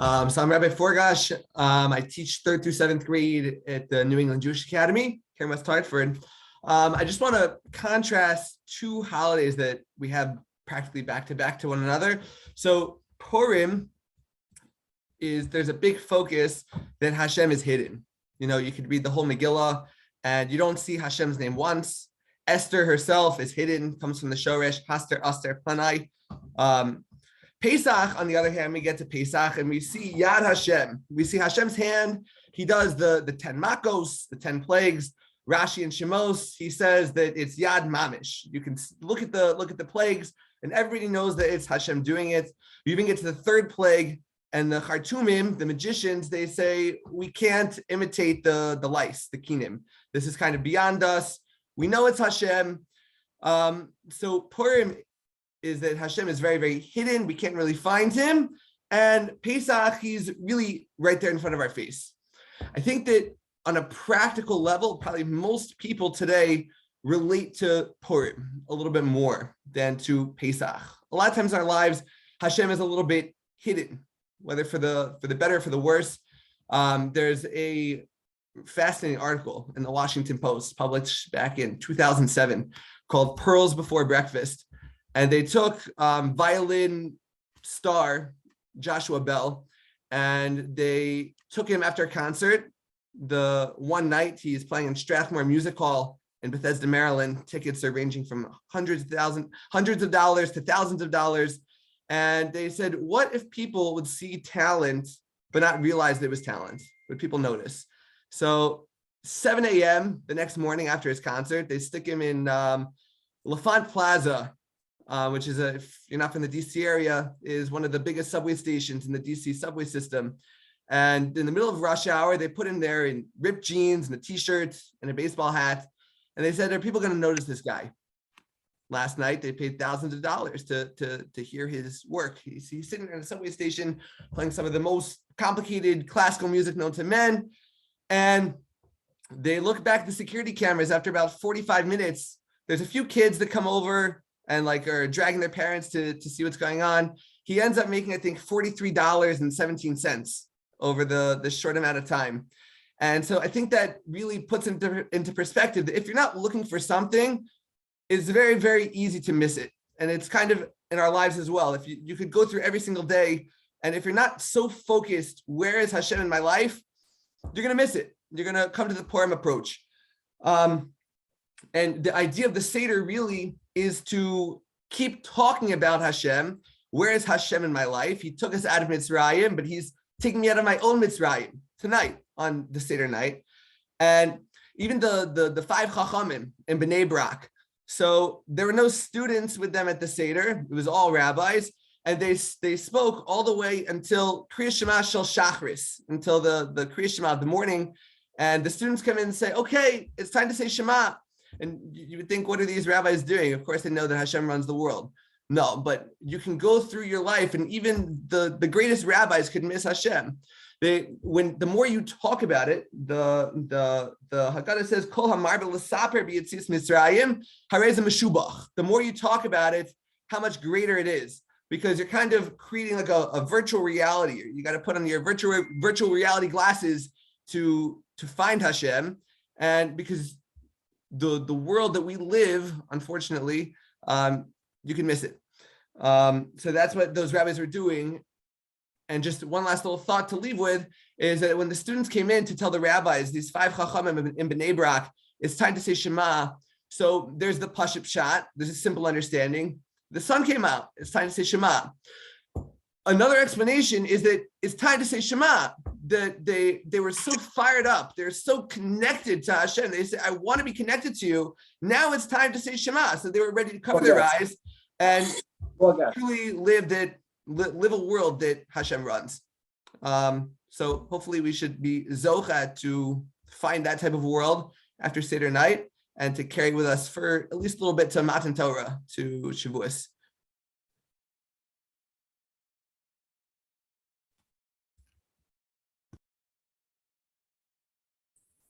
So I'm Rabbi Forgosh. I teach 3rd through 7th grade at the New England Jewish Academy here in West Hartford. I just want to contrast two holidays that we have practically back to back to one another. So Purim there's a big focus that Hashem is hidden. You know, you could read the whole Megillah and you don't see Hashem's name once. Esther herself is hidden, comes from the Shoresh, Haster, Aster, Planai. Pesach, on the other hand, we get to Pesach and we see Yad Hashem. We see Hashem's hand. He does the 10 makos, the 10 plagues. Rashi and Shemos, he says that it's Yad Mamish. You can look at the plagues and everybody knows that it's Hashem doing it. You even get to the 3rd plague and the Khartoumim, the magicians, they say, we can't imitate the lice, the kinim. This is kind of beyond us. We know it's Hashem. So Purim is that Hashem is very, very hidden. We can't really find him. And Pesach, he's really right there in front of our face. I think that on a practical level, probably most people today relate to Purim a little bit more than to Pesach. A lot of times in our lives, Hashem is a little bit hidden, whether for the better or for the worse. There's a fascinating article in the Washington Post published back in 2007 called Pearls Before Breakfast. And they took violin star Joshua Bell and they took him after a concert. The one night he's playing in Strathmore Music Hall in Bethesda, Maryland. Tickets are ranging from hundreds of dollars to thousands of dollars. And they said, what if people would see talent, but not realize that it was talent? Would people notice? So 7 a.m. the next morning after his concert, they stick him in LaFont Plaza, which is, if you're not from the DC area, is one of the biggest subway stations in the DC subway system. And in the middle of rush hour, they put him there in ripped jeans and a t-shirt and a baseball hat. And they said, are people going to notice this guy? Last night, they paid thousands of dollars to hear his work. He's sitting in a subway station playing some of the most complicated classical music known to men. And they look back at the security cameras after about 45 minutes. There's a few kids that come over and are dragging their parents to see what's going on. He ends up making, I think, $43.17 over the short amount of time. And so I think that really puts into perspective that if you're not looking for something, it's very, very easy to miss it. And it's kind of in our lives as well. If you could go through every single day, and if you're not so focused, where is Hashem in my life, you're going to miss it. You're going to come to the Purim approach. And the idea of the Seder really is to keep talking about Hashem. Where is Hashem in my life? He took us out of Mitzrayim, but he's taking me out of my own Mitzrayim tonight on the Seder night. And even the 5 Chachamim in Bnei Brak. So there were no students with them at the Seder. It was all rabbis. And they spoke all the way until Kriya Shema Shel Shachris, until the Kriya Shema of the morning. And the students come in and say, okay, it's time to say Shema. And you would think, what are these rabbis doing? Of course, they know that Hashem runs the world. No, but you can go through your life, and even the greatest rabbis could miss Hashem. The more you talk about it, the Haggadah says, Kol hamar b'lesaper b'yitzis Mitzrayim harei ze meshubach. The more you talk about it, how much greater it is, because you're kind of creating like a virtual reality. You got to put on your virtual reality glasses to find Hashem, and because the world that we live, unfortunately, you can miss it. So that's what those rabbis were doing. And just one last little thought to leave with is that when the students came in to tell the rabbis, these 5 Chachamim in Bnei Brak, it's time to say Shema. So there's the Pashut Pshat. There's a simple understanding. The sun came out. It's time to say Shema. Another explanation is that it's time to say Shema. That they were so fired up. They're so connected to Hashem. They said, I want to be connected to you. Now it's time to say Shema. So they were ready to cover their eyes and truly live a world that Hashem runs. So hopefully we should be zocha to find that type of world after Seder night and to carry with us for at least a little bit to Matan Torah, to Shavuos.